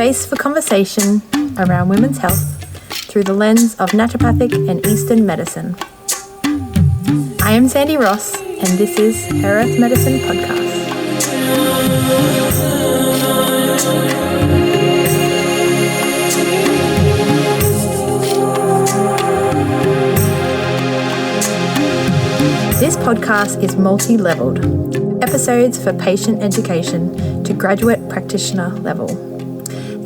space for conversation around women's health through the lens of naturopathic and Eastern medicine. I am Sandy Ross, and this is Her Earth Medicine Podcast. This podcast is multi-leveled, episodes for patient education to graduate practitioner level.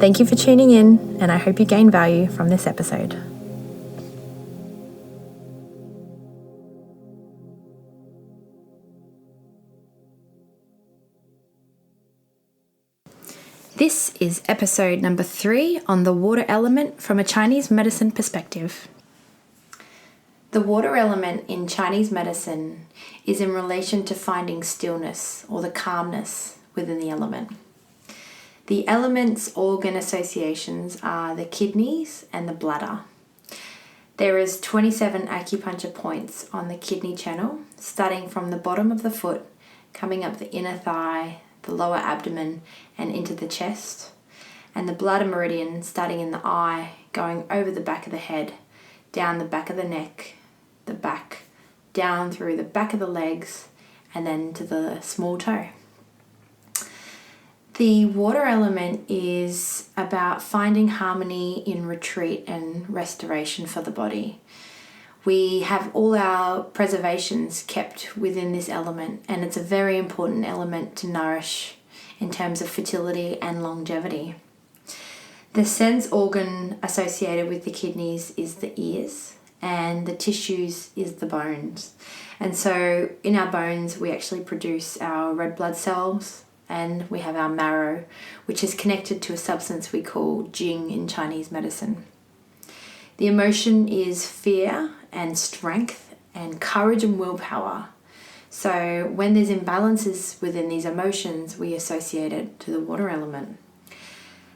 Thank you for tuning in, and I hope you gain value from this episode. This is episode number 3 on the water element from a Chinese medicine perspective. The water element in Chinese medicine is in relation to finding stillness or the calmness within the element. The element's organ associations are the kidneys and the bladder. There is 27 acupuncture points on the kidney channel, starting from the bottom of the foot, coming up the inner thigh, the lower abdomen, and into the chest, and the bladder meridian starting in the eye, going over the back of the head, down the back of the neck, the back, down through the back of the legs, and then to the small toe. The water element is about finding harmony in retreat and restoration for the body. We have all our preservations kept within this element, and it's a very important element to nourish in terms of fertility and longevity. The sense organ associated with the kidneys is the ears, and the tissues is the bones. And so in our bones, we actually produce our red blood cells, and we have our marrow, which is connected to a substance we call Jing in Chinese medicine. The emotion is fear and strength and courage and willpower. So when there's imbalances within these emotions, we associate it to the water element.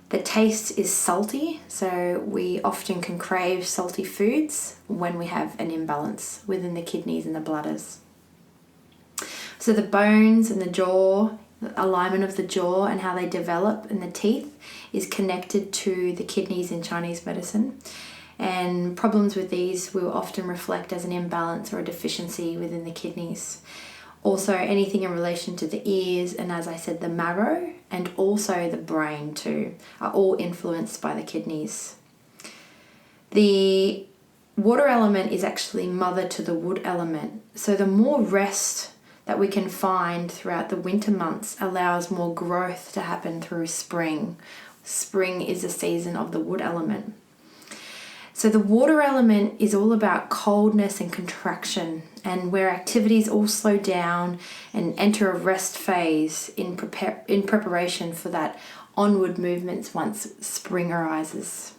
The taste is salty, so we often can crave salty foods when we have an imbalance within the kidneys and the bladders. So the bones and the jaw, the alignment of the jaw and how they develop and the teeth is connected to the kidneys in Chinese medicine. And problems with these will often reflect as an imbalance or a deficiency within the kidneys. Also, anything in relation to the ears and, as I said, the marrow and also the brain too are all influenced by the kidneys. The water element is actually mother to the wood element. So the more rest that we can find throughout the winter months allows more growth to happen through spring. Spring is the season of the wood element. So the water element is all about coldness and contraction, and where activities all slow down and enter a rest phase in preparation for that onward movements once spring arises.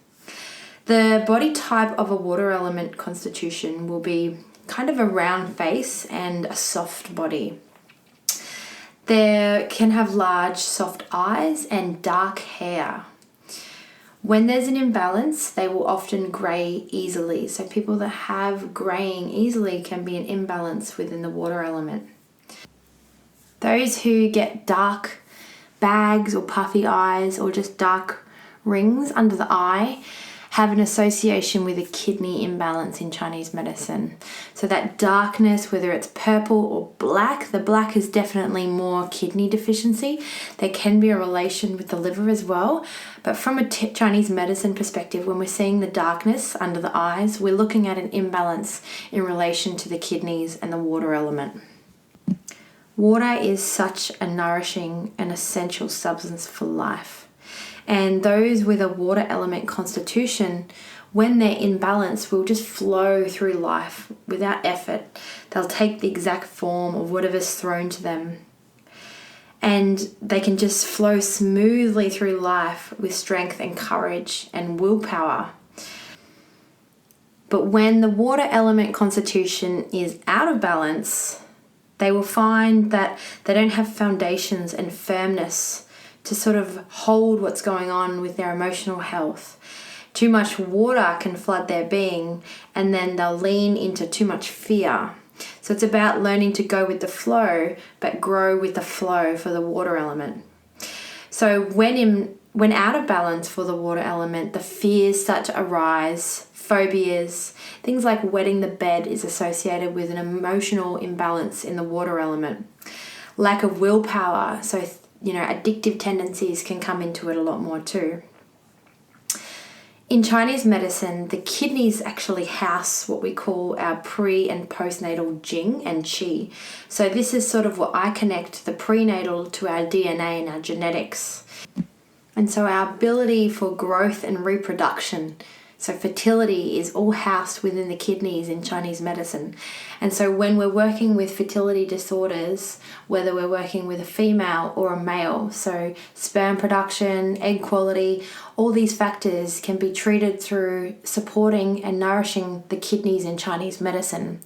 The body type of a water element constitution will be kind of a round face and a soft body. They can have large soft eyes and dark hair. When there's an imbalance, they will often grey easily. So people that have greying easily can be an imbalance within the water element. Those who get dark bags or puffy eyes or just dark rings under the eye have an association with a kidney imbalance in Chinese medicine. So that darkness, whether it's purple or black, the black is definitely more kidney deficiency. There can be a relation with the liver as well. But from a Chinese medicine perspective, when we're seeing the darkness under the eyes, we're looking at an imbalance in relation to the kidneys and the water element. Water is such a nourishing and essential substance for life. And those with a water element constitution, when they're in balance, will just flow through life without effort. They'll take the exact form of whatever's thrown to them. And they can just flow smoothly through life with strength and courage and willpower. But when the water element constitution is out of balance, they will find that they don't have foundations and firmness to sort of hold what's going on with their emotional health. Too much water can flood their being, and then they'll lean into too much fear. So it's about learning to go with the flow, but grow with the flow for the water element. So when when out of balance for the water element, the fears start to arise, phobias, things like wetting the bed is associated with an emotional imbalance in the water element. Lack of willpower, so addictive tendencies can come into it a lot more too. In Chinese medicine, the kidneys actually house what we call our pre- and postnatal Jing and Qi. So this is sort of what I connect the prenatal to our DNA and our genetics. And so our ability for growth and reproduction, so fertility, is all housed within the kidneys in Chinese medicine. And so when we're working with fertility disorders, whether we're working with a female or a male, so sperm production, egg quality, all these factors can be treated through supporting and nourishing the kidneys in Chinese medicine.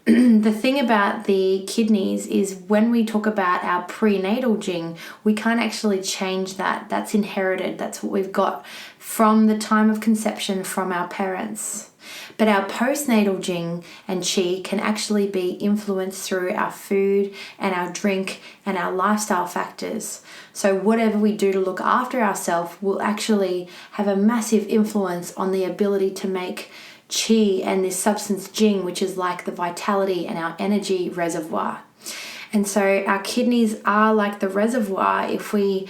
The thing about the kidneys is when we talk about our prenatal Jing, we can't actually change that. That's inherited. That's what we've got from the time of conception from our parents. But our postnatal Jing and Qi can actually be influenced through our food and our drink and our lifestyle factors. So whatever we do to look after ourselves will actually have a massive influence on the ability to make Qi and this substance Jing, which is like the vitality and our energy reservoir. And so our kidneys are like the reservoir. If we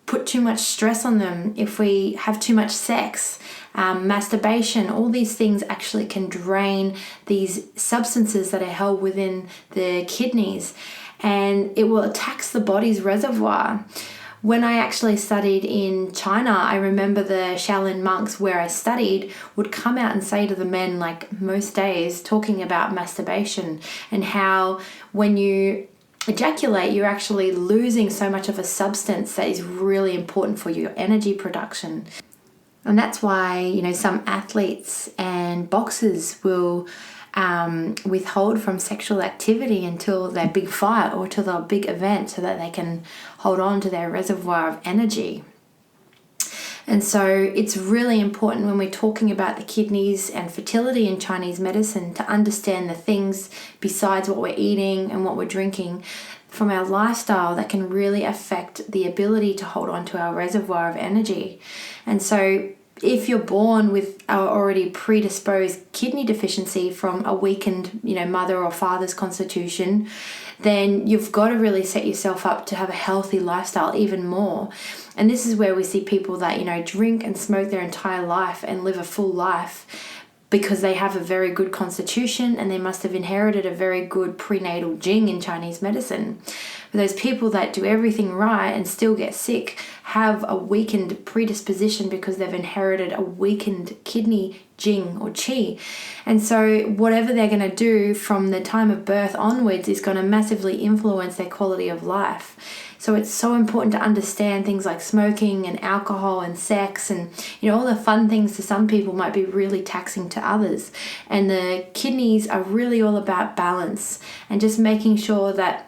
put too much stress on them, if we have too much sex, masturbation, all these things actually can drain these substances that are held within the kidneys, and it will tax the body's reservoir. When I actually studied in China, I remember the Shaolin monks where I studied would come out and say to the men, like most days, talking about masturbation and how when you ejaculate, you're actually losing so much of a substance that is really important for your energy production. And that's why, some athletes and boxers will withhold from sexual activity until their big fight or till their big event so that they can hold on to their reservoir of energy. And so it's really important when we're talking about the kidneys and fertility in Chinese medicine to understand the things besides what we're eating and what we're drinking from our lifestyle that can really affect the ability to hold on to our reservoir of energy. And so if you're born with our already predisposed kidney deficiency from a weakened, mother or father's constitution, then you've got to really set yourself up to have a healthy lifestyle even more. And this is where we see people that, drink and smoke their entire life and live a full life because they have a very good constitution and they must have inherited a very good prenatal Jing in Chinese medicine. But those people that do everything right and still get sick have a weakened predisposition because they've inherited a weakened kidney Jing or Qi. And so whatever they're going to do from the time of birth onwards is going to massively influence their quality of life. So it's so important to understand things like smoking and alcohol and sex and, all the fun things to some people might be really taxing to others. And the kidneys are really all about balance and just making sure that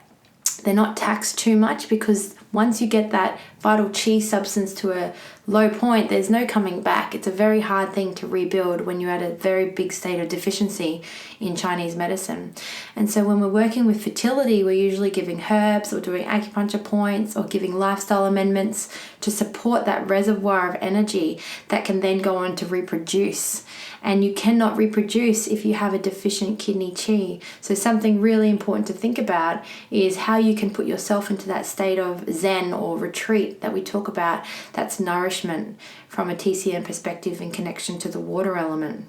they're not taxed too much, because once you get that vital Qi substance to a low point, there's no coming back. It's a very hard thing to rebuild when you're at a very big state of deficiency in Chinese medicine. And so when we're working with fertility, we're usually giving herbs or doing acupuncture points or giving lifestyle amendments to support that reservoir of energy that can then go on to reproduce. And you cannot reproduce if you have a deficient kidney Qi. So something really important to think about is how you can put yourself into that state of Zen or retreat that we talk about. That's nourishment from a TCM perspective in connection to the water element.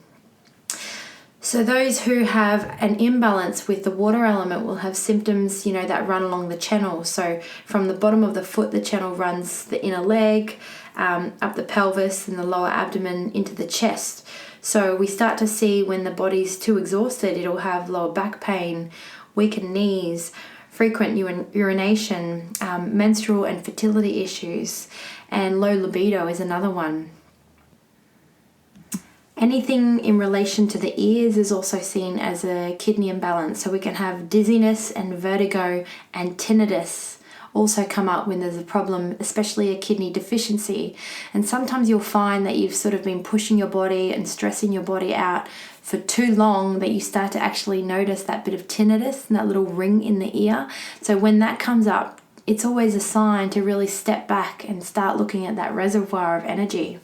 So those who have an imbalance with the water element will have symptoms, that run along the channel. So from the bottom of the foot, the channel runs the inner leg, up the pelvis and the lower abdomen into the chest. So we start to see when the body's too exhausted, it'll have lower back pain, weakened knees, frequent urination, menstrual and fertility issues, and low libido is another one. Anything in relation to the ears is also seen as a kidney imbalance. So we can have dizziness and vertigo and tinnitus also come up when there's a problem, especially a kidney deficiency. And sometimes you'll find that you've sort of been pushing your body and stressing your body out for too long that you start to actually notice that bit of tinnitus and that little ring in the ear. So when that comes up, it's always a sign to really step back and start looking at that reservoir of energy.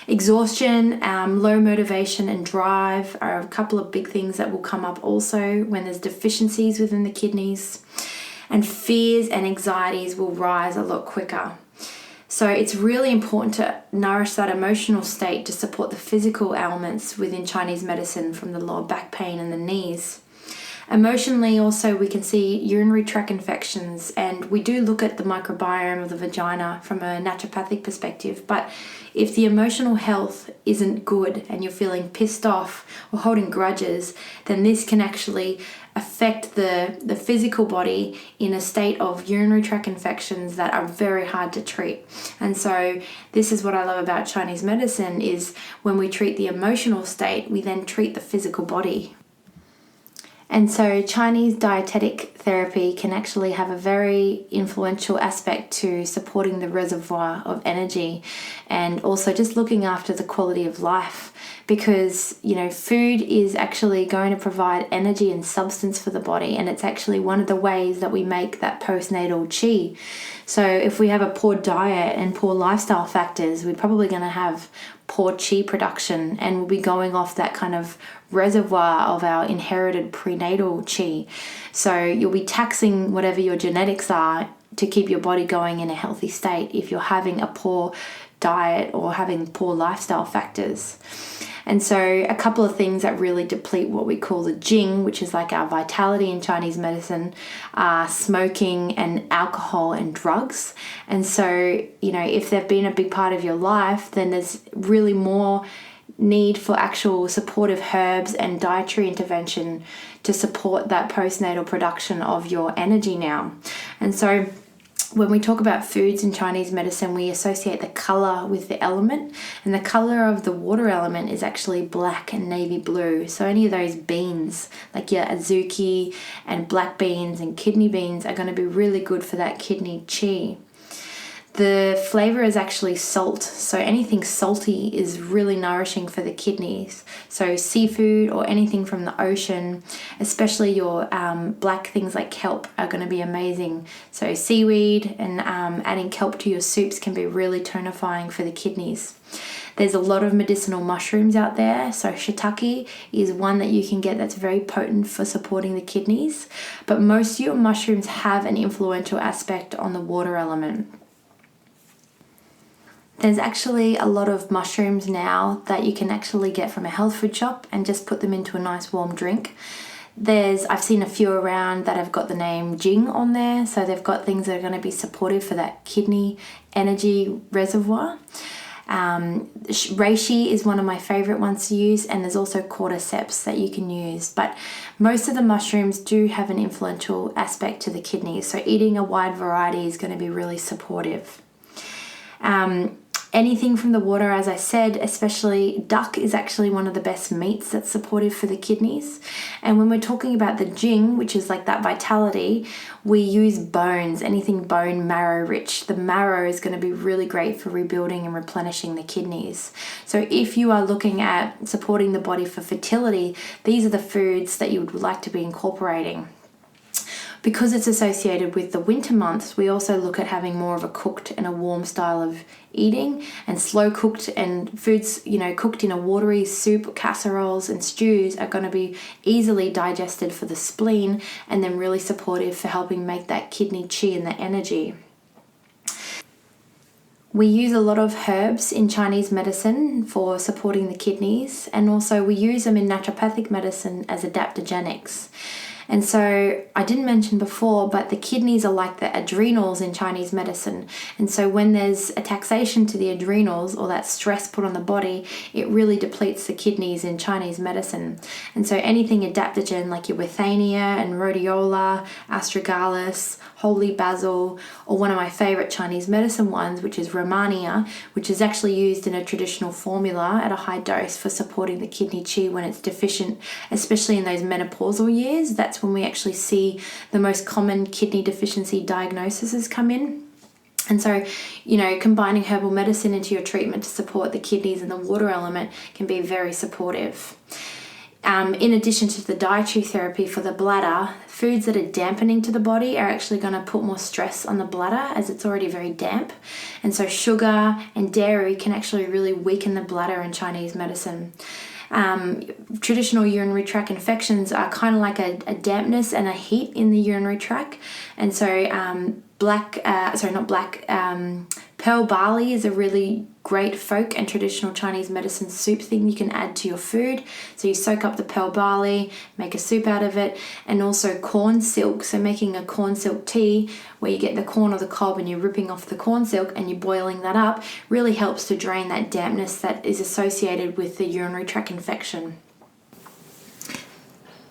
Exhaustion, low motivation and drive are a couple of big things that will come up also when there's deficiencies within the kidneys. And fears and anxieties will rise a lot quicker. So it's really important to nourish that emotional state to support the physical ailments within Chinese medicine, from the lower back pain and the knees. Emotionally also, we can see urinary tract infections, and we do look at the microbiome of the vagina from a naturopathic perspective. But if the emotional health isn't good and you're feeling pissed off or holding grudges, then this can actually affect the physical body in a state of urinary tract infections that are very hard to treat. And so this is what I love about Chinese medicine, is when we treat the emotional state, we then treat the physical body. And so Chinese dietetic therapy can actually have a very influential aspect to supporting the reservoir of energy, and also just looking after the quality of life, because, you know, food is actually going to provide energy and substance for the body, and it's actually one of the ways that we make that postnatal qi. So if we have a poor diet and poor lifestyle factors, we're probably going to have poor qi production, and we'll be going off that kind of reservoir of our inherited prenatal qi. So you'll be taxing whatever your genetics are to keep your body going in a healthy state if you're having a poor diet or having poor lifestyle factors. And so a couple of things that really deplete what we call the jing, which is like our vitality in Chinese medicine, are smoking and alcohol and drugs. And so, you know, if they've been a big part of your life, then there's really more need for actual supportive herbs and dietary intervention to support that postnatal production of your energy now. And so when we talk about foods in Chinese medicine, we associate the color with the element, and the color of the water element is actually black and navy blue. So any of those beans, like your azuki and black beans and kidney beans, are going to be really good for that kidney qi. The flavor is actually salt, so anything salty is really nourishing for the kidneys. So seafood or anything from the ocean, especially your black things like kelp, are going to be amazing. So seaweed and adding kelp to your soups can be really tonifying for the kidneys. There's a lot of medicinal mushrooms out there. So shiitake is one that you can get that's very potent for supporting the kidneys. But most of your mushrooms have an influential aspect on the water element. There's actually a lot of mushrooms now that you can actually get from a health food shop and just put them into a nice warm drink. I've seen a few around that have got the name Jing on there, so they've got things that are going to be supportive for that kidney energy reservoir. Reishi is one of my favorite ones to use, and there's also cordyceps that you can use. But most of the mushrooms do have an influential aspect to the kidneys, so eating a wide variety is going to be really supportive. Anything from the water, as I said, especially duck, is actually one of the best meats that's supportive for the kidneys. And when we're talking about the jing, which is like that vitality, we use bones, anything bone marrow rich. The marrow is going to be really great for rebuilding and replenishing the kidneys. So if you are looking at supporting the body for fertility, these are the foods that you would like to be incorporating. Because it's associated with the winter months, we also look at having more of a cooked and a warm style of eating, and slow cooked and foods, cooked in a watery soup, casseroles and stews are going to be easily digested for the spleen, and then really supportive for helping make that kidney qi and the energy. We use a lot of herbs in Chinese medicine for supporting the kidneys, and also we use them in naturopathic medicine as adaptogenics. And so I didn't mention before, but the kidneys are like the adrenals in Chinese medicine. And so when there's a taxation to the adrenals, or that stress put on the body, it really depletes the kidneys in Chinese medicine. And so anything adaptogen like your withania and rhodiola, astragalus, holy basil, or one of my favorite Chinese medicine ones, which is Rehmannia, which is actually used in a traditional formula at a high dose for supporting the kidney qi when it's deficient, especially in those menopausal years. That's when we actually see the most common kidney deficiency diagnoses come in. And so, combining herbal medicine into your treatment to support the kidneys and the water element can be very supportive. In addition to the dietary therapy for the bladder, foods that are dampening to the body are actually going to put more stress on the bladder as it's already very damp. And so sugar and dairy can actually really weaken the bladder in Chinese medicine. Traditional urinary tract infections are kind of like a dampness and a heat in the urinary tract. And so pearl barley is a really great folk and traditional Chinese medicine soup thing you can add to your food. So you soak up the pearl barley, make a soup out of it, and also corn silk. So making a corn silk tea where you get the corn or the cob and you're ripping off the corn silk and you're boiling that up really helps to drain that dampness that is associated with the urinary tract infection.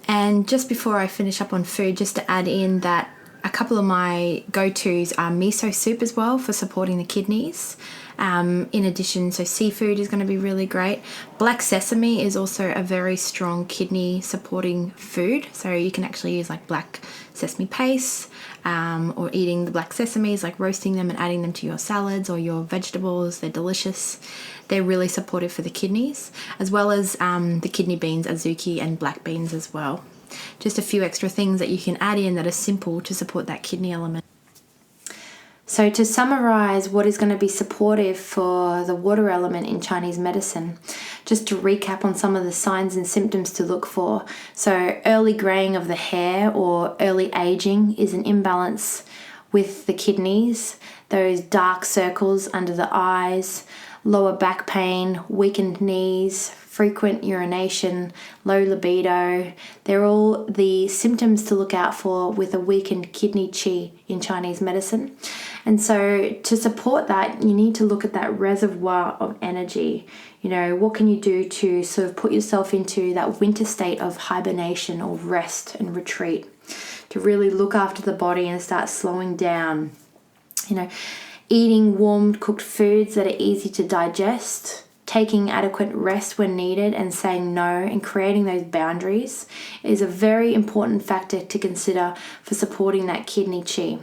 And just before I finish up on food, just to add in that a couple of my go-tos are miso soup as well for supporting the kidneys. In addition, so seafood is going to be really great. Black sesame is also a very strong kidney supporting food. So you can actually use like black sesame paste or eating the black sesames, like roasting them and adding them to your salads or your vegetables. They're delicious. They're really supportive for the kidneys, as well as the kidney beans, azuki and black beans as well. Just a few extra things that you can add in that are simple to support that kidney element. So to summarize what is going to be supportive for the water element in Chinese medicine, just to recap on some of the signs and symptoms to look for. So early graying of the hair or early aging is an imbalance with the kidneys, those dark circles under the eyes, lower back pain, weakened knees, frequent urination, low libido. They're all the symptoms to look out for with a weakened kidney qi in Chinese medicine. And so to support that, you need to look at that reservoir of energy. You know, what can you do to sort of put yourself into that winter state of hibernation or rest and retreat, to really look after the body and start slowing down. You know, eating warm cooked foods that are easy to digest, taking adequate rest when needed and saying no and creating those boundaries is a very important factor to consider for supporting that kidney qi.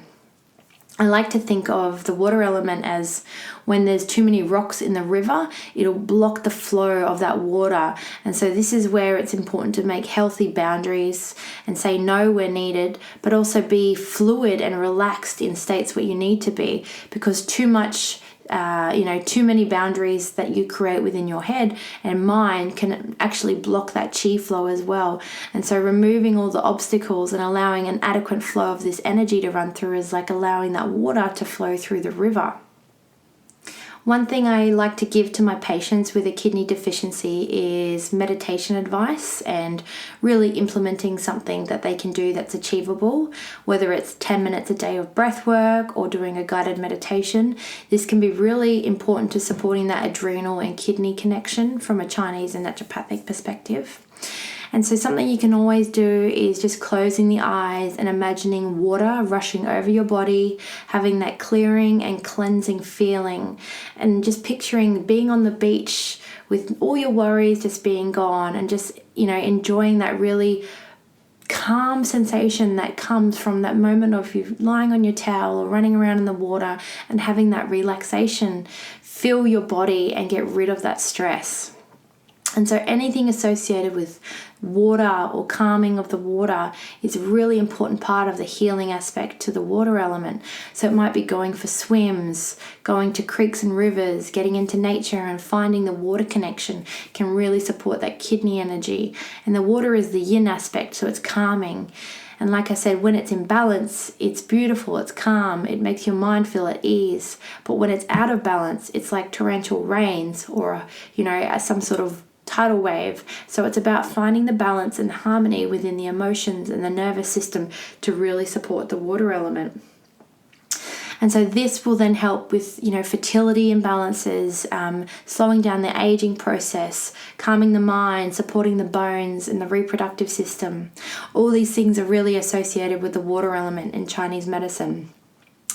I like to think of the water element as when there's too many rocks in the river, it'll block the flow of that water. And so this is where it's important to make healthy boundaries and say no where needed, but also be fluid and relaxed in states where you need to be, because too many boundaries that you create within your head and mind can actually block that qi flow as well. And so removing all the obstacles and allowing an adequate flow of this energy to run through is like allowing that water to flow through the river. One thing I like to give to my patients with a kidney deficiency is meditation advice and really implementing something that they can do that's achievable, whether it's 10 minutes a day of breath work or doing a guided meditation. This can be really important to supporting that adrenal and kidney connection from a Chinese and naturopathic perspective. And so something you can always do is just closing the eyes and imagining water rushing over your body, having that clearing and cleansing feeling, and just picturing being on the beach with all your worries just being gone and just, enjoying that really calm sensation that comes from that moment of you lying on your towel or running around in the water and having that relaxation fill your body and get rid of that stress. And so anything associated with water or calming of the water is a really important part of the healing aspect to the water element. So it might be going for swims, going to creeks and rivers, getting into nature and finding the water connection can really support that kidney energy. And the water is the yin aspect, so it's calming. And like I said, when it's in balance, it's beautiful, it's calm, it makes your mind feel at ease. But when it's out of balance, it's like torrential rains or, some sort of tidal wave. So it's about finding the balance and harmony within the emotions and the nervous system to really support the water element. And so this will then help with, fertility imbalances, slowing down the aging process, calming the mind, supporting the bones and the reproductive system. All these things are really associated with the water element in Chinese medicine.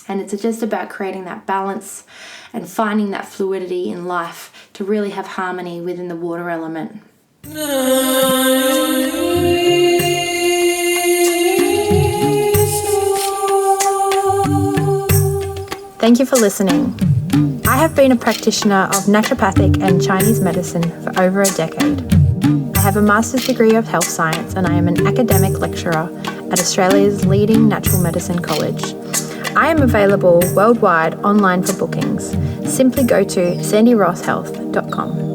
And it's just about creating that balance and finding that fluidity in life to really have harmony within the water element. Thank you for listening. I have been a practitioner of naturopathic and Chinese medicine for over a decade. I have a Master's degree of Health Science and I am an academic lecturer at Australia's leading natural medicine college. I am available worldwide online for bookings. Simply go to sandyrosshealth.com.